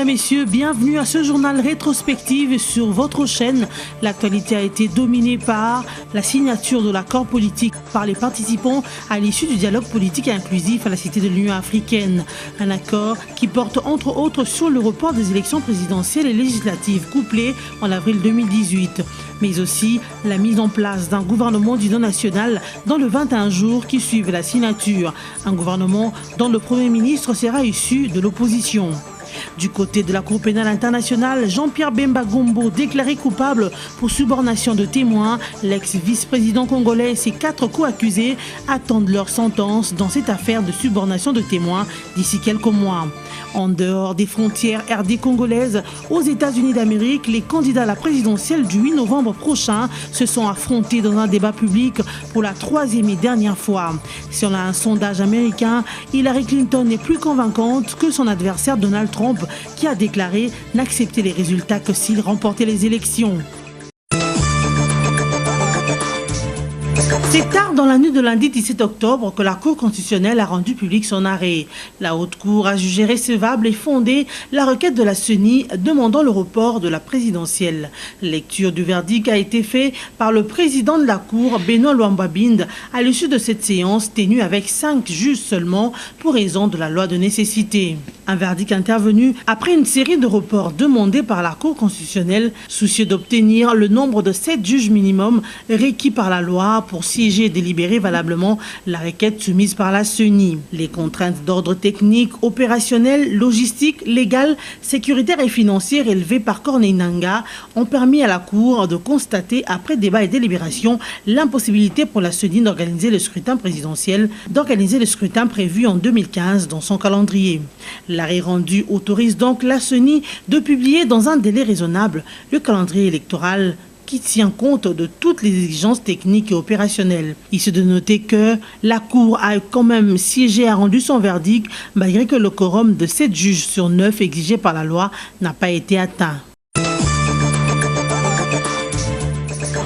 mesdames, messieurs, bienvenue à ce journal rétrospective sur votre chaîne. L'actualité a été dominée par la signature de l'accord politique par les participants à l'issue du dialogue politique et inclusif à la Cité de l'Union africaine. Un accord qui porte entre autres sur le report des élections présidentielles et législatives couplées en avril 2018, mais aussi la mise en place d'un gouvernement d'union nationale dans les 21 jours qui suivent la signature. Un gouvernement dont le Premier ministre sera issu de l'opposition. Du côté de la Cour pénale internationale, Jean-Pierre Bemba Gombo, déclaré coupable pour subornation de témoins, l'ex-vice-président congolais et ses 4 co-accusés attendent leur sentence dans cette affaire de subornation de témoins d'ici quelques mois. En dehors des frontières RD congolaises, aux États-Unis d'Amérique, les candidats à la présidentielle du 8 novembre prochain se sont affrontés dans un débat public pour la 3e et dernière fois. Selon un sondage américain, Hillary Clinton est plus convaincante que son adversaire Donald Trump, qui a déclaré n'accepter les résultats que s'il remportait les élections. C'est tard dans la nuit de lundi 17 octobre que la Cour constitutionnelle a rendu public son arrêt. La Haute Cour a jugé recevable et fondée la requête de la CENI demandant le report de la présidentielle. Lecture du verdict a été faite par le président de la Cour, Benoît Luamba-Binde, à l'issue de cette séance tenue avec 5 juges seulement pour raison de la loi de nécessité. Un verdict intervenu après une série de reports demandés par la Cour constitutionnelle, soucieux d'obtenir le nombre de 7 juges minimum requis par la loi pour siéger et délibérer valablement la requête soumise par la CENI. Les contraintes d'ordre technique, opérationnel, logistique, légal, sécuritaire et financier élevées par Corneille Nangaa ont permis à la Cour de constater, après débat et délibération, l'impossibilité pour la CENI d'organiser le scrutin présidentiel, prévu en 2015 dans son calendrier. L'arrêt rendu autorise donc la CENI de publier dans un délai raisonnable le calendrier électoral qui tient compte de toutes les exigences techniques et opérationnelles. Il se de noter que la Cour a quand même siégé et a rendu son verdict malgré que le quorum de 7 juges sur 9 exigé par la loi n'a pas été atteint.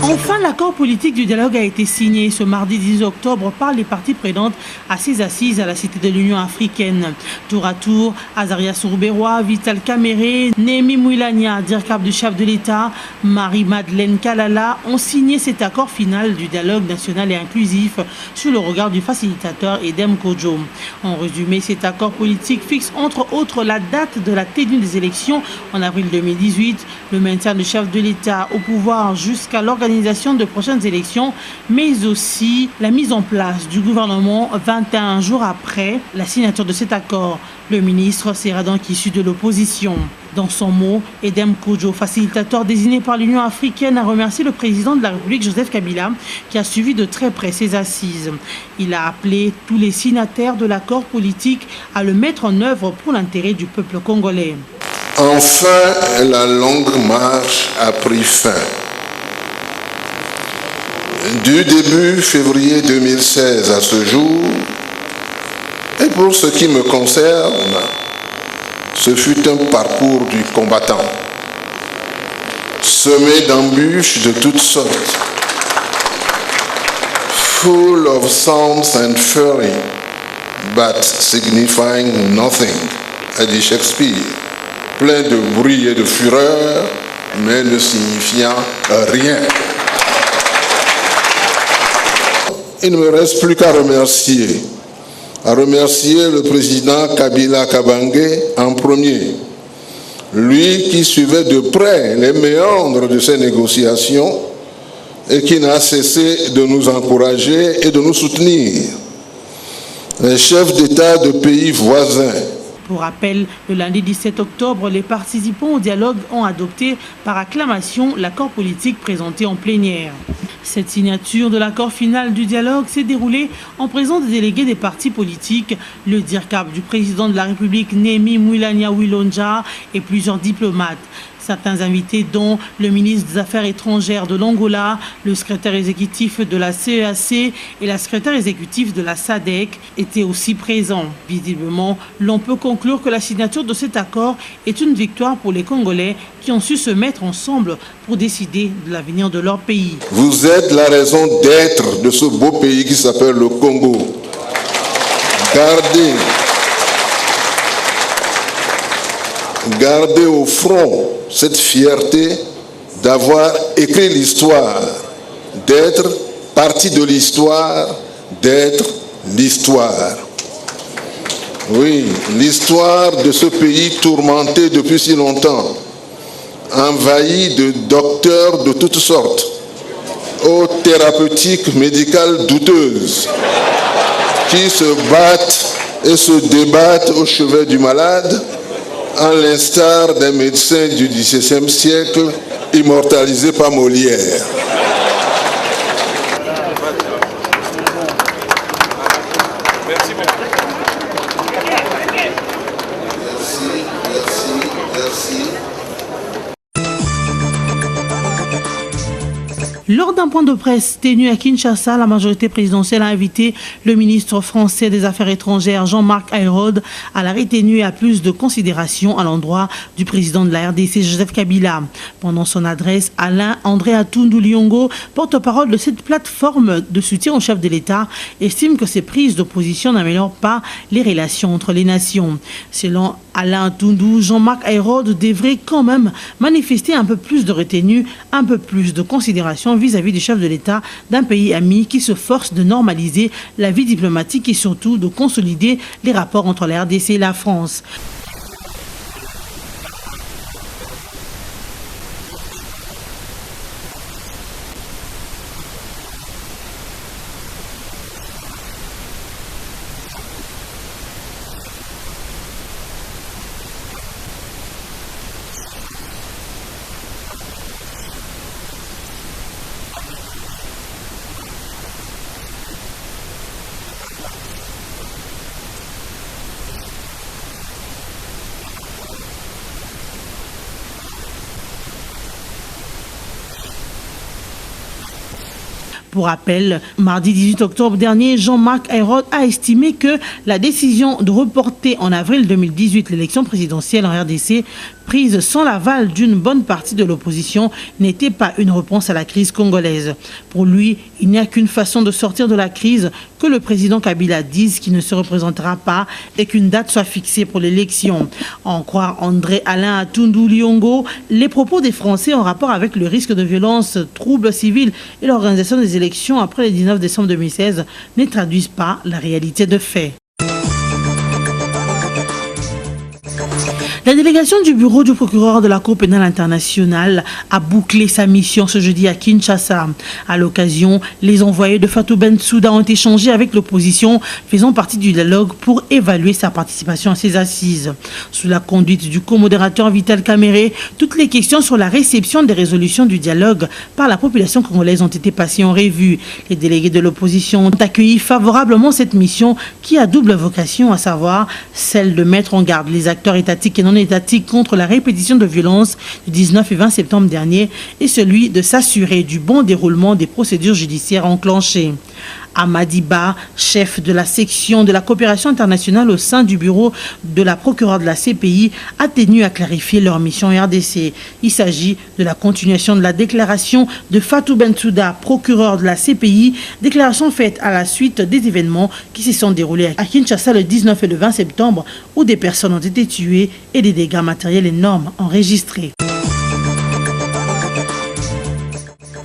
Enfin, l'accord politique du dialogue a été signé ce mardi 10 octobre par les parties prenantes à ces assises à la Cité de l'Union africaine. Tour à tour, Azaria Sourberois, Vital Kamere, Némi Mouilania, directeur du chef de l'État, Marie-Madeleine Kalala ont signé cet accord final du dialogue national et inclusif sous le regard du facilitateur Edem Kojo. En résumé, cet accord politique fixe entre autres la date de la tenue des élections en avril 2018, le maintien du chef de l'État au pouvoir jusqu'à l'organisation de prochaines élections, mais aussi la mise en place du gouvernement 21 jours après la signature de cet accord. Le ministre sera donc issu de l'opposition. Dans son mot, Edem Kojo, facilitateur désigné par l'Union africaine, a remercié le président de la République, Joseph Kabila, qui a suivi de très près ces assises. Il a appelé tous les signataires de l'accord politique à le mettre en œuvre pour l'intérêt du peuple congolais. Enfin, la longue marche a pris fin. Du début février 2016 à ce jour, et pour ce qui me concerne, ce fut un parcours du combattant, semé d'embûches de toutes sortes, full of songs and fury, but signifying nothing, a dit Shakespeare, plein de bruit et de fureur, mais ne signifiant rien. Il ne me reste plus qu'à remercier le président Kabila Kabange en premier, lui qui suivait de près les méandres de ces négociations et qui n'a cessé de nous encourager et de nous soutenir. Les chefs d'État de pays voisins. Pour rappel, le lundi 17 octobre, les participants au dialogue ont adopté par acclamation l'accord politique présenté en plénière. Cette signature de l'accord final du dialogue s'est déroulée en présence des délégués des partis politiques, le DIRCAP du président de la République Némi Mouilania Wilonja et plusieurs diplomates. Certains invités, dont le ministre des Affaires étrangères de l'Angola, le secrétaire exécutif de la CEAC et la secrétaire exécutive de la SADC, étaient aussi présents. Visiblement, l'on peut conclure que la signature de cet accord est une victoire pour les Congolais qui ont su se mettre ensemble pour décider de l'avenir de leur pays. Vous êtes la raison d'être de ce beau pays qui s'appelle le Congo. garder au front cette fierté d'avoir écrit l'histoire, d'être partie de l'histoire, d'être l'histoire. Oui, l'histoire de ce pays tourmenté depuis si longtemps, envahi de docteurs de toutes sortes, aux thérapeutiques médicales douteuses, qui se battent et se débattent au chevet du malade, à l'instar des médecins du XVIe siècle immortalisés par Molière. Merci beaucoup. Merci. Lors d'un point de presse tenu à Kinshasa, la majorité présidentielle a invité le ministre français des Affaires étrangères Jean-Marc Ayrault à la retenue et à plus de considération à l'endroit du président de la RDC Joseph Kabila. Pendant son adresse, Alain André Atundu Liongo, porte-parole de cette plateforme de soutien au chef de l'État, estime que ces prises d'opposition n'améliorent pas les relations entre les nations. Selon Alain Atundu, Jean-Marc Ayrault devrait quand même manifester un peu plus de retenue, un peu plus de considération vis-à-vis du chef de l'État d'un pays ami qui se force de normaliser la vie diplomatique et surtout de consolider les rapports entre la RDC et la France. Pour rappel, mardi 18 octobre dernier, Jean-Marc Ayrault a estimé que la décision de reporter en avril 2018 l'élection présidentielle en RDC, prise sans l'aval d'une bonne partie de l'opposition, n'était pas une réponse à la crise congolaise. Pour lui, il n'y a qu'une façon de sortir de la crise, que le président Kabila dise qu'il ne se représentera pas et qu'une date soit fixée pour l'élection. En croire André Alain Atundu Liongo, les propos des Français en rapport avec le risque de violence, troubles civils et l'organisation des élections après le 19 décembre 2016 ne traduisent pas la réalité de fait. La délégation du bureau du procureur de la Cour pénale internationale a bouclé sa mission ce jeudi à Kinshasa. À l'occasion, les envoyés de Fatou Bensouda ont échangé avec l'opposition faisant partie du dialogue pour évaluer sa participation à ces assises. Sous la conduite du co-modérateur Vital Kamere, toutes les questions sur la réception des résolutions du dialogue par la population congolaise ont été passées en revue. Les délégués de l'opposition ont accueilli favorablement cette mission qui a double vocation, à savoir celle de mettre en garde les acteurs étatiques et non étatique contre la répétition de violences du 19 et 20 septembre dernier et celui de s'assurer du bon déroulement des procédures judiciaires enclenchées. Amadiba, chef de la section de la coopération internationale au sein du bureau de la procureure de la CPI, a tenu à clarifier leur mission RDC. Il s'agit de la continuation de la déclaration de Fatou Bensouda, procureur de la CPI, déclaration faite à la suite des événements qui se sont déroulés à Kinshasa le 19 et le 20 septembre où des personnes ont été tuées et des dégâts matériels énormes enregistrés.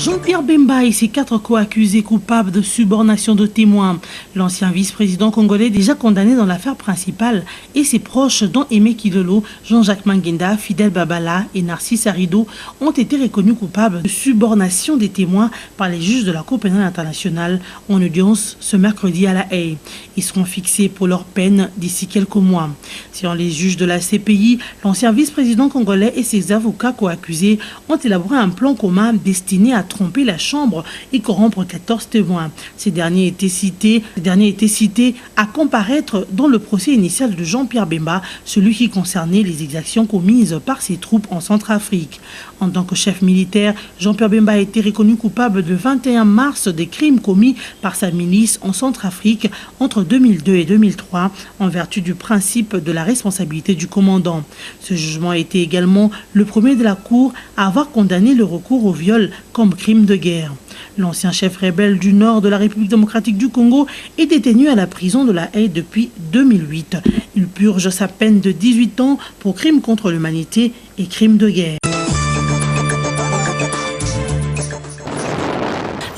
Jean-Pierre Bemba et ses 4 co-accusés coupables de subornation de témoins. L'ancien vice-président congolais déjà condamné dans l'affaire principale et ses proches dont Aimé Kilolo, Jean-Jacques Mangenda, Fidel Babala et Narcisse Arido ont été reconnus coupables de subornation des témoins par les juges de la Cour pénale internationale en audience ce mercredi à La Haye. Ils seront fixés pour leur peine d'ici quelques mois. Selon les juges de la CPI, l'ancien vice-président congolais et ses avocats co-accusés ont élaboré un plan commun destiné à tromper la Chambre et corrompre 14 témoins. Ces derniers étaient cités à comparaître dans le procès initial de Jean-Pierre Bemba, celui qui concernait les exactions commises par ses troupes en Centrafrique. En tant que chef militaire, Jean-Pierre Bemba a été reconnu coupable le 21 mars des crimes commis par sa milice en Centrafrique entre 2002 et 2003 en vertu du principe de la responsabilité du commandant. Ce jugement a été également le premier de la Cour à avoir condamné le recours au viol comme crime de guerre. L'ancien chef rebelle du nord de la République démocratique du Congo est détenu à la prison de La Haye depuis 2008. Il purge sa peine de 18 ans pour crime contre l'humanité et crime de guerre.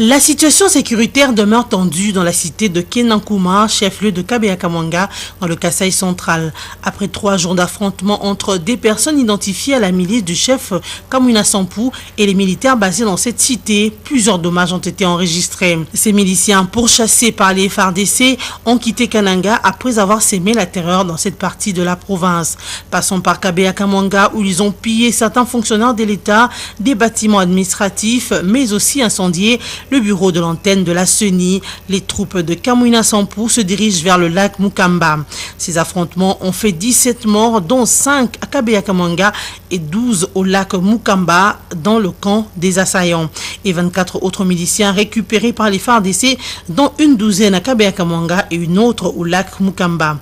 La situation sécuritaire demeure tendue dans la cité de Kenankuma, chef-lieu de Kabea-Kamwanga, dans le Kasaï central. Après 3 jours d'affrontements entre des personnes identifiées à la milice du chef Kamwina Sampou et les militaires basés dans cette cité, plusieurs dommages ont été enregistrés. Ces miliciens, pourchassés par les FARDC, ont quitté Kananga après avoir sémé la terreur dans cette partie de la province. Passons par Kabea-Kamwanga où ils ont pillé certains fonctionnaires de l'État, des bâtiments administratifs, mais aussi incendié le bureau de l'antenne de la CENI. Les troupes de Kamwina Sampou se dirigent vers le lac Mukamba. Ces affrontements ont fait 17 morts, dont 5 à Kabea-Kamwanga et 12 au lac Mukamba, dans le camp des assaillants. Et 24 autres miliciens récupérés par les FARDC, dont une douzaine à Kabea-Kamwanga et une autre au lac Mukamba.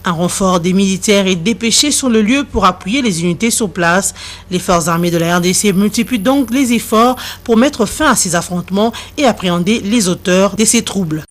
Un renfort des militaires est dépêché sur le lieu pour appuyer les unités sur place. Les forces armées de la RDC multiplient donc les efforts pour mettre fin à ces affrontements et appréhender les auteurs de ces troubles.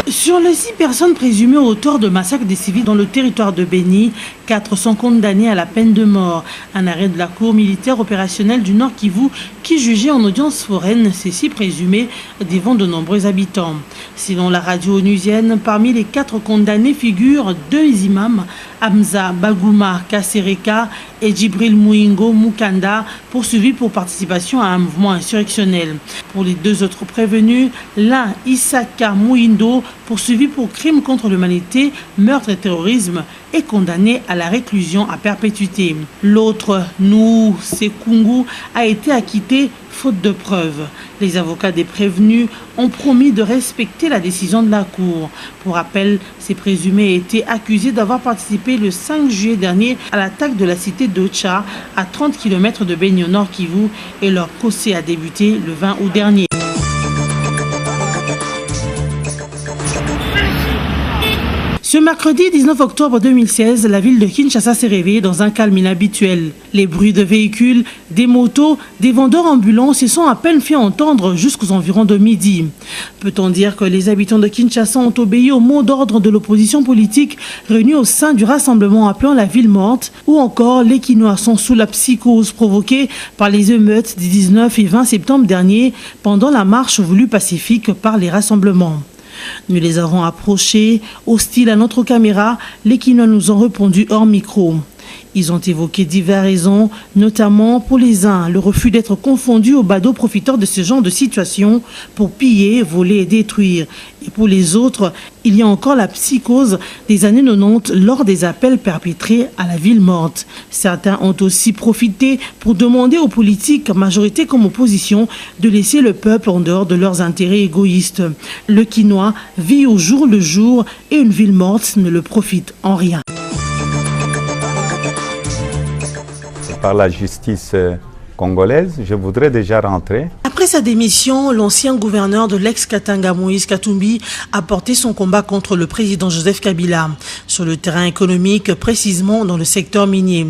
Sur les 6 personnes présumées auteurs de massacres des civils dans le territoire de Béni, 4 sont condamnés à la peine de mort. Un arrêt de la Cour militaire opérationnelle du Nord Kivu qui jugeait en audience foraine ces 6 présumés devant de nombreux habitants. Selon la radio onusienne, parmi les 4 condamnés figurent 2 imams, Hamza Bagouma Kasereka et Djibril Mouingo Mukanda, poursuivis pour participation à un mouvement insurrectionnel. Pour les 2 autres prévenus, l'un, Isaka Mouindo, poursuivi pour crime contre l'humanité, meurtre et terrorisme, est condamné à la réclusion à perpétuité. L'autre, Nou Sekungu, a été acquitté faute de preuves. Les avocats des prévenus ont promis de respecter la décision de la Cour. Pour rappel, ces présumés étaient accusés d'avoir participé le 5 juillet dernier à l'attaque de la cité d'Ocha, à 30 km de Béni au Nord Kivu, et leur procès a débuté le 20 août dernier. Ce mercredi 19 octobre 2016, la ville de Kinshasa s'est réveillée dans un calme inhabituel. Les bruits de véhicules, des motos, des vendeurs ambulants se sont à peine fait entendre jusqu'aux environs de midi. Peut-on dire que les habitants de Kinshasa ont obéi au mot d'ordre de l'opposition politique réunie au sein du rassemblement appelant la ville morte, ou encore les Kinois sont sous la psychose provoquée par les émeutes du 19 et 20 septembre dernier pendant la marche voulue pacifique par les rassemblements. Nous les avons approchés, hostiles à notre caméra, les Kinois nous ont répondu hors micro. Ils ont évoqué diverses raisons, notamment pour les uns, le refus d'être confondus aux badauds profiteurs de ce genre de situation pour piller, voler et détruire. Et pour les autres, il y a encore la psychose des années 90 lors des appels perpétrés à la ville morte. Certains ont aussi profité pour demander aux politiques, majorité comme opposition, de laisser le peuple en dehors de leurs intérêts égoïstes. Le Kinois vit au jour le jour et une ville morte ne le profite en rien. Par la justice congolaise, je voudrais déjà rentrer. Après sa démission, l'ancien gouverneur de l'ex-Katanga, Moïse Katumbi, a porté son combat contre le président Joseph Kabila sur le terrain économique, précisément dans le secteur minier.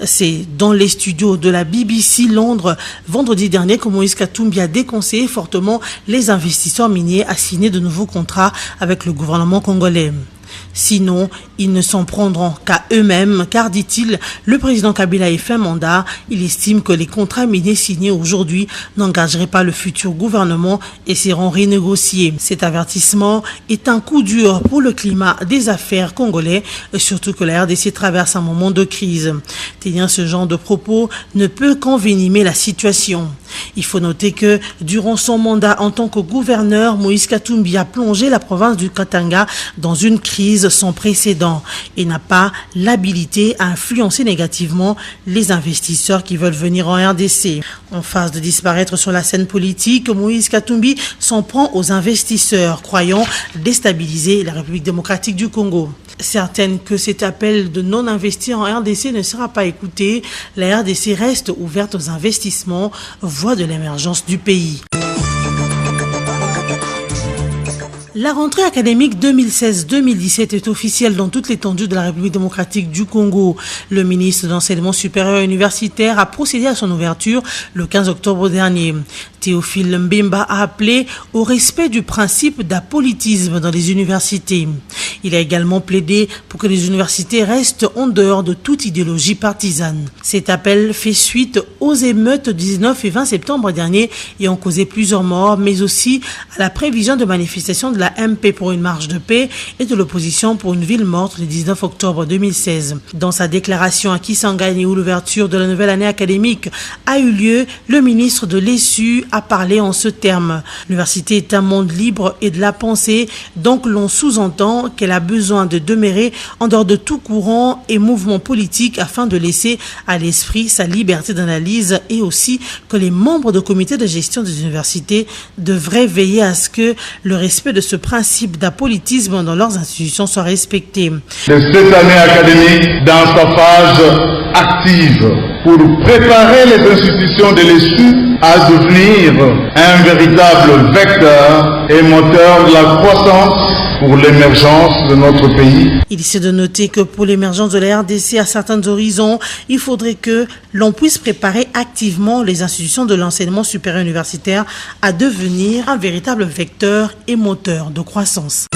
C'est dans les studios de la BBC Londres, vendredi dernier, que Moïse Katumbi a déconseillé fortement les investisseurs miniers à signer de nouveaux contrats avec le gouvernement congolais. Sinon, ils ne s'en prendront qu'à eux-mêmes, car, dit-il, le président Kabila est fin mandat. Il estime que les contrats miniers signés aujourd'hui n'engageraient pas le futur gouvernement et seront renégociés. Cet avertissement est un coup dur pour le climat des affaires congolais, surtout que la RDC traverse un moment de crise. Tenir ce genre de propos ne peut qu'envenimer la situation. Il faut noter que, durant son mandat en tant que gouverneur, Moïse Katumbi a plongé la province du Katanga dans une crise sans précédent et n'a pas l'habilité à influencer négativement les investisseurs qui veulent venir en RDC. En phase de disparaître sur la scène politique, Moïse Katumbi s'en prend aux investisseurs, croyant déstabiliser la République démocratique du Congo. Certaine que cet appel de non-investir en RDC ne sera pas écouté, la RDC reste ouverte aux investissements, voie de l'émergence du pays. La rentrée académique 2016-2017 est officielle dans toute l'étendue de la République démocratique du Congo. Le ministre de l'Enseignement supérieur et universitaire a procédé à son ouverture le 15 octobre dernier. Théophile Mbemba a appelé au respect du principe d'apolitisme dans les universités. Il a également plaidé pour que les universités restent en dehors de toute idéologie partisane. Cet appel fait suite aux émeutes du 19 et 20 septembre dernier et ont causé plusieurs morts, mais aussi à la prévision de manifestations de la MP pour une marche de paix et de l'opposition pour une ville morte le 19 octobre 2016. Dans sa déclaration à Kisangani où l'ouverture de la nouvelle année académique a eu lieu, le ministre de l'ESU a parlé en ce terme. L'université est un monde libre et de la pensée, donc l'on sous-entend qu'elle a besoin de demeurer en dehors de tout courant et mouvement politique afin de laisser à l'esprit sa liberté d'analyse et aussi que les membres du comité de gestion des universités devraient veiller à ce que le respect de ce principe d'apolitisme dans leurs institutions soit respecté. De cette année académique dans sa phase active pour préparer les institutions de l'ESU à devenir un véritable vecteur et moteur de la croissance pour l'émergence de notre pays. Il est de noter que pour l'émergence de la RDC à certains horizons, il faudrait que l'on puisse préparer activement les institutions de l'enseignement supérieur universitaire à devenir un véritable vecteur et moteur de croissance.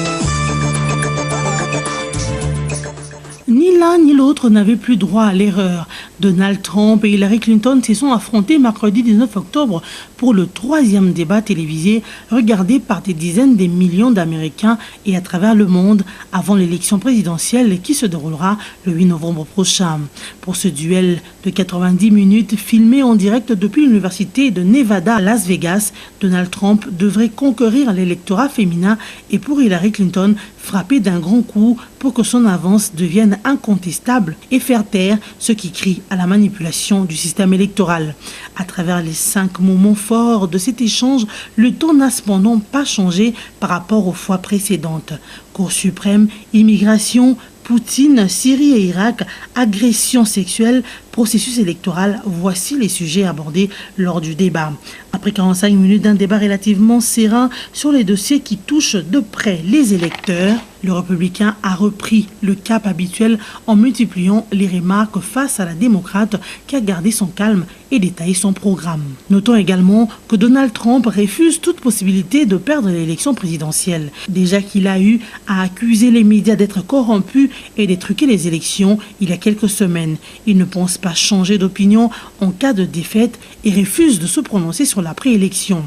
Ni l'un ni l'autre n'avaient plus droit à l'erreur. Donald Trump et Hillary Clinton se sont affrontés mercredi 19 octobre pour le 3e débat télévisé regardé par des dizaines de millions d'Américains et à travers le monde avant l'élection présidentielle qui se déroulera le 8 novembre prochain. Pour ce duel de 90 minutes filmé en direct depuis l'université de Nevada à Las Vegas, Donald Trump devrait conquérir l'électorat féminin et pour Hillary Clinton frapper d'un grand coup pour que son avance devienne incontestable et faire taire ceux qui crient à la manipulation du système électoral. À travers les 5 moments forts de cet échange, le ton n'a cependant pas changé par rapport aux fois précédentes. Cour suprême, immigration, Poutine, Syrie et Irak, agression sexuelle, processus électoral, voici les sujets abordés lors du débat. Après 45 minutes d'un débat relativement serein sur les dossiers qui touchent de près les électeurs, le républicain a repris le cap habituel en multipliant les remarques face à la démocrate qui a gardé son calme et détaillé son programme. Notons également que Donald Trump refuse toute possibilité de perdre l'élection présidentielle. Déjà qu'il a eu à accuser les médias d'être corrompus et de truquer les élections il y a quelques semaines. Il ne pense pas changer d'opinion en cas de défaite et refuse de se prononcer sur la préélection.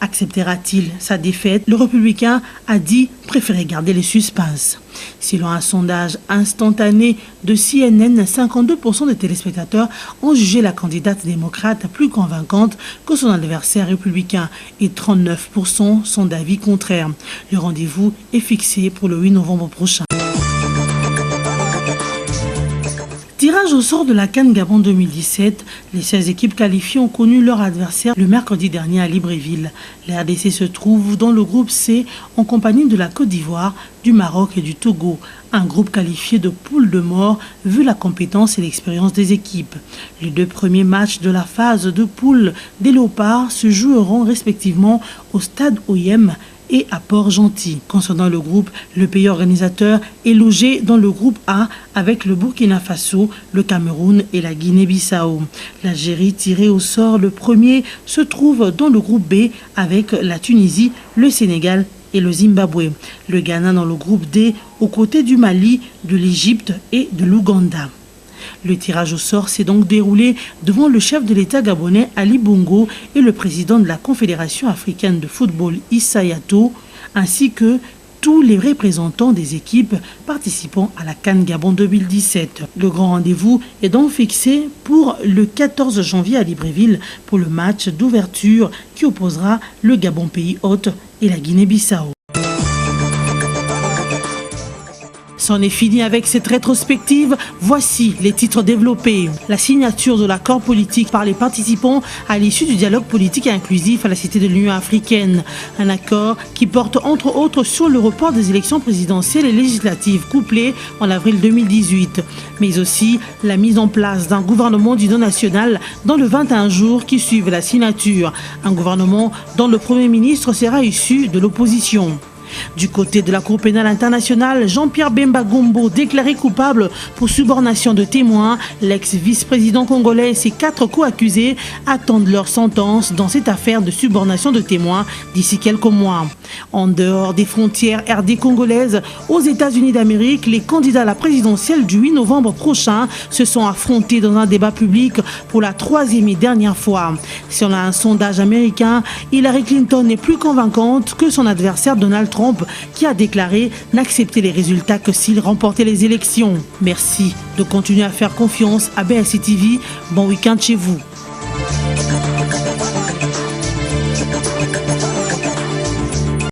Acceptera-t-il sa défaite? Le républicain a dit préférer garder les suspens. Selon un sondage instantané de CNN, 52% des téléspectateurs ont jugé la candidate démocrate plus convaincante que son adversaire républicain et 39% sont d'avis contraire. Le rendez-vous est fixé pour le 8 novembre prochain. Tirage au sort de la CAN Gabon 2017, les 16 équipes qualifiées ont connu leur adversaire le mercredi dernier à Libreville. La RDC se trouve dans le groupe C en compagnie de la Côte d'Ivoire, du Maroc et du Togo. Un groupe qualifié de poule de mort vu la compétence et l'expérience des équipes. Les 2 premiers matchs de la phase de poule des Léopards se joueront respectivement au stade OIM et à Port-Gentil. Concernant le groupe, le pays organisateur est logé dans le groupe A avec le Burkina Faso, le Cameroun et la Guinée-Bissau. L'Algérie, tirée au sort le premier, se trouve dans le groupe B avec la Tunisie, le Sénégal et le Zimbabwe. Le Ghana dans le groupe D aux côtés du Mali, de l'Égypte et de l'Ouganda. Le tirage au sort s'est donc déroulé devant le chef de l'État gabonais Ali Bongo et le président de la Confédération africaine de football Issa Yato, ainsi que tous les représentants des équipes participant à la CAN Gabon 2017. Le grand rendez-vous est donc fixé pour le 14 janvier à Libreville pour le match d'ouverture qui opposera le Gabon pays hôte et la Guinée-Bissau. C'en est fini avec cette rétrospective. Voici les titres développés. La signature de l'accord politique par les participants à l'issue du dialogue politique et inclusif à la Cité de l'Union africaine. Un accord qui porte entre autres sur le report des élections présidentielles et législatives couplées en avril 2018. Mais aussi la mise en place d'un gouvernement d'union nationale dans les 21 jours qui suivent la signature. Un gouvernement dont le Premier ministre sera issu de l'opposition. Du côté de la Cour pénale internationale, Jean-Pierre Bemba Gombo, déclaré coupable pour subornation de témoins, l'ex-vice-président congolais et ses 4 co-accusés attendent leur sentence dans cette affaire de subornation de témoins d'ici quelques mois. En dehors des frontières RD congolaises, aux États-Unis d'Amérique, les candidats à la présidentielle du 8 novembre prochain se sont affrontés dans un débat public pour la 3e et dernière fois. Selon un sondage américain, Hillary Clinton est plus convaincante que son adversaire Donald Trump, qui a déclaré n'accepter les résultats que s'il remportait les élections. Merci de continuer à faire confiance à BSC TV. Bon week-end chez vous.